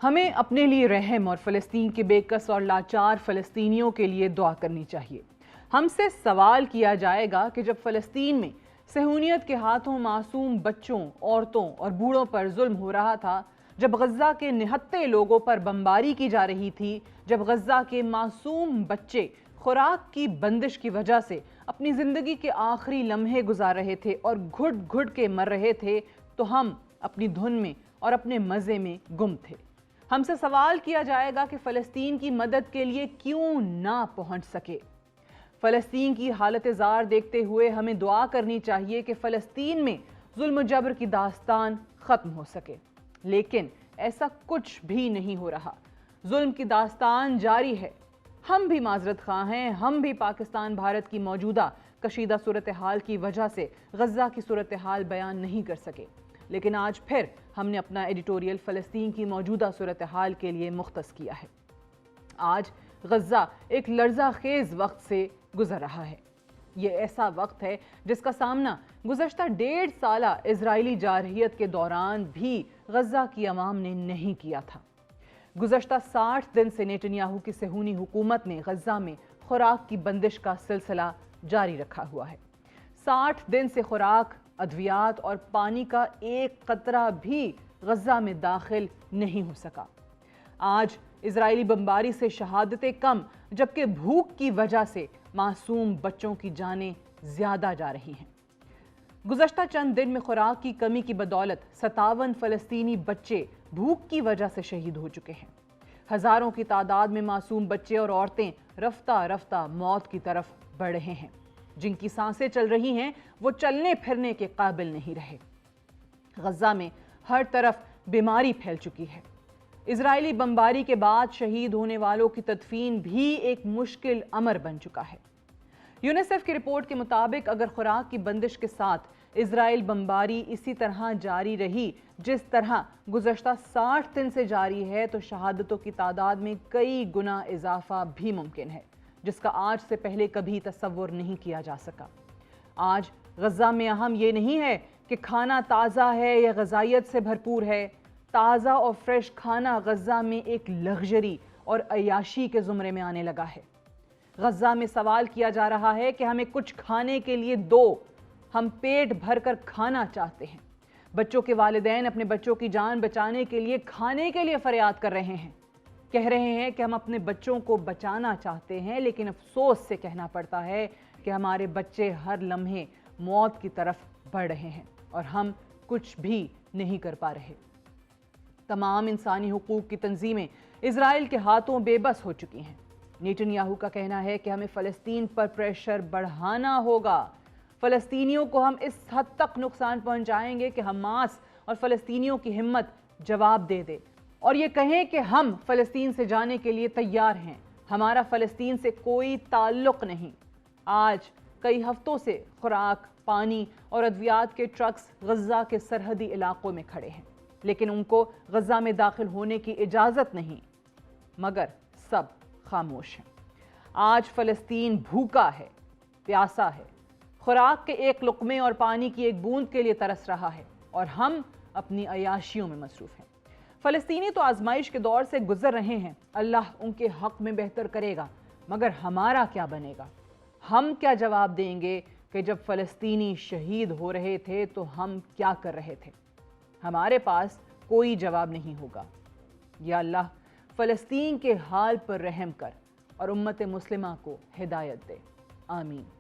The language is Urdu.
ہمیں اپنے لیے رحم اور فلسطین کے بے کس اور لاچار فلسطینیوں کے لیے دعا کرنی چاہیے۔ ہم سے سوال کیا جائے گا کہ جب فلسطین میں صہیونیت کے ہاتھوں معصوم بچوں، عورتوں اور بوڑھوں پر ظلم ہو رہا تھا، جب غزہ کے نہتے لوگوں پر بمباری کی جا رہی تھی، جب غزہ کے معصوم بچے خوراک کی بندش کی وجہ سے اپنی زندگی کے آخری لمحے گزار رہے تھے اور گھٹ گھٹ کے مر رہے تھے، تو ہم اپنی دھن میں اور اپنے مزے میں گم تھے۔ ہم سے سوال کیا جائے گا کہ فلسطین کی مدد کے لیے کیوں نہ پہنچ سکے۔ فلسطین کی حالت زار دیکھتے ہوئے ہمیں دعا کرنی چاہیے کہ فلسطین میں ظلم و جبر کی داستان ختم ہو سکے، لیکن ایسا کچھ بھی نہیں ہو رہا۔ ظلم کی داستان جاری ہے۔ ہم بھی معذرت خواہ ہیں، ہم بھی پاکستان بھارت کی موجودہ کشیدہ صورتحال کی وجہ سے غزہ کی صورتحال بیان نہیں کر سکے، لیکن آج پھر ہم نے اپنا ایڈیٹوریل فلسطین کی موجودہ صورتحال کے لیے مختص کیا ہے۔ آج غزہ ایک لرزہ خیز وقت سے گزر رہا ہے۔ یہ ایسا وقت ہے جس کا سامنا گزشتہ 1.5 سالہ اسرائیلی جارحیت کے دوران بھی غزہ کی عوام نے نہیں کیا تھا۔ گزشتہ 60 دن سے نیتنیاہو کی صہیونی حکومت نے غزہ میں خوراک کی بندش کا سلسلہ جاری رکھا ہوا ہے۔ 60 دن سے خوراک، ادویات اور پانی کا ایک قطرہ بھی غزہ میں داخل نہیں ہو سکا۔ آج اسرائیلی بمباری سے شہادتیں کم، جبکہ بھوک کی وجہ سے معصوم بچوں کی جانیں زیادہ جا رہی ہیں۔ گزشتہ چند دن میں خوراک کی کمی کی بدولت 57 فلسطینی بچے بھوک کی وجہ سے شہید ہو چکے ہیں۔ ہزاروں کی تعداد میں معصوم بچے اور عورتیں رفتہ رفتہ موت کی طرف بڑھ رہے ہیں۔ جن کی سانسیں چل رہی ہیں وہ چلنے پھرنے کے قابل نہیں رہے۔ غزہ میں ہر طرف بیماری پھیل چکی ہے۔ اسرائیلی بمباری کے بعد شہید ہونے والوں کی تدفین بھی ایک مشکل امر بن چکا ہے۔ یونیسیف کی رپورٹ کے مطابق اگر خوراک کی بندش کے ساتھ اسرائیل بمباری اسی طرح جاری رہی جس طرح گزشتہ 60 دن سے جاری ہے، تو شہادتوں کی تعداد میں کئی گنا اضافہ بھی ممکن ہے، جس کا آج سے پہلے کبھی تصور نہیں کیا جا سکا۔ آج غزہ میں اہم یہ نہیں ہے کہ کھانا تازہ ہے یا غذائیت سے بھرپور ہے۔ تازہ اور فریش کھانا غزہ میں ایک لگژری اور عیاشی کے زمرے میں آنے لگا ہے۔ غزہ میں سوال کیا جا رہا ہے کہ ہمیں کچھ کھانے کے لیے دو، ہم پیٹ بھر کر کھانا چاہتے ہیں۔ بچوں کے والدین اپنے بچوں کی جان بچانے کے لیے کھانے کے لیے فریاد کر رہے ہیں، کہہ رہے ہیں کہ ہم اپنے بچوں کو بچانا چاہتے ہیں، لیکن افسوس سے کہنا پڑتا ہے کہ ہمارے بچے ہر لمحے موت کی طرف بڑھ رہے ہیں اور ہم کچھ بھی نہیں کر پا رہے۔ تمام انسانی حقوق کی تنظیمیں اسرائیل کے ہاتھوں بے بس ہو چکی ہیں۔ نیتنیاہو کا کہنا ہے کہ ہمیں فلسطین پر پریشر بڑھانا ہوگا۔ فلسطینیوں کو ہم اس حد تک نقصان پہنچائیں گے کہ حماس اور فلسطینیوں کی ہمت جواب دے دے اور یہ کہیں کہ ہم فلسطین سے جانے کے لیے تیار ہیں، ہمارا فلسطین سے کوئی تعلق نہیں۔ آج کئی ہفتوں سے خوراک، پانی اور ادویات کے ٹرکس غزہ کے سرحدی علاقوں میں کھڑے ہیں، لیکن ان کو غزہ میں داخل ہونے کی اجازت نہیں، مگر سب خاموش ہیں۔ آج فلسطین بھوکا ہے، پیاسا ہے، خوراک کے ایک لقمے اور پانی کی ایک بوند کے لیے ترس رہا ہے، اور ہم اپنی عیاشیوں میں مصروف ہیں۔ فلسطینی تو آزمائش کے دور سے گزر رہے ہیں، اللہ ان کے حق میں بہتر کرے گا، مگر ہمارا کیا بنے گا؟ ہم کیا جواب دیں گے کہ جب فلسطینی شہید ہو رہے تھے تو ہم کیا کر رہے تھے؟ ہمارے پاس کوئی جواب نہیں ہوگا۔ یا اللہ فلسطین کے حال پر رحم کر اور امت مسلمہ کو ہدایت دے، آمین۔